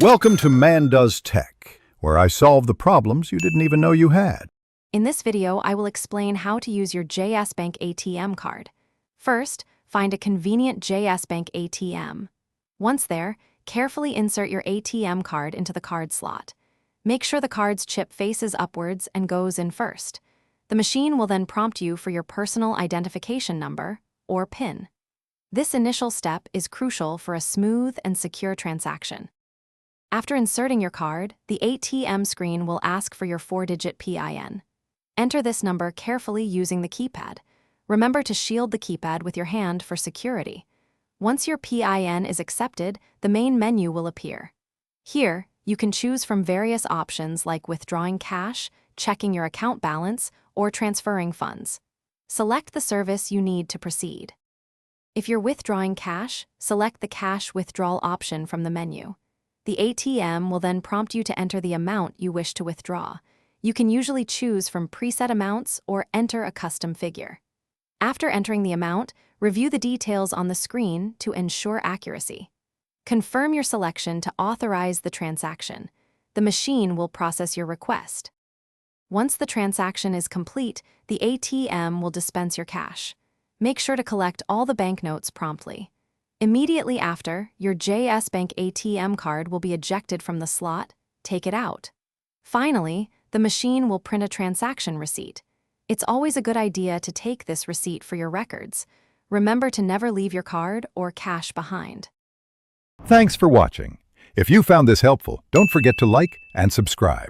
Welcome to Man Does Tech, where I solve the problems you didn't even know you had. In this video, I will explain how to use your Bank ATM card. First, find a convenient Bank ATM. Once there, carefully insert your ATM card into the card slot. Make sure the card's chip faces upwards and goes in first. The machine will then prompt you for your personal identification number, or PIN. This initial step is crucial for a smooth and secure transaction. After inserting your card, the ATM screen will ask for your 4-digit PIN. Enter this number carefully using the keypad. Remember to shield the keypad with your hand for security. Once your PIN is accepted, the main menu will appear. Here, you can choose from various options like withdrawing cash, checking your account balance, or transferring funds. Select the service you need to proceed. If you're withdrawing cash, select the cash withdrawal option from the menu. The ATM will then prompt you to enter the amount you wish to withdraw. You can usually choose from preset amounts or enter a custom figure. After entering the amount, review the details on the screen to ensure accuracy. Confirm your selection to authorize the transaction. The machine will process your request. Once the transaction is complete, the ATM will dispense your cash. Make sure to collect all the banknotes promptly. Immediately after, your Bank ATM card will be ejected from the slot. Take it out. Finally, the machine will print a transaction receipt. It's always a good idea to take this receipt for your records. Remember to never leave your card or cash behind. Thanks for watching. If you found this helpful, don't forget to like and subscribe.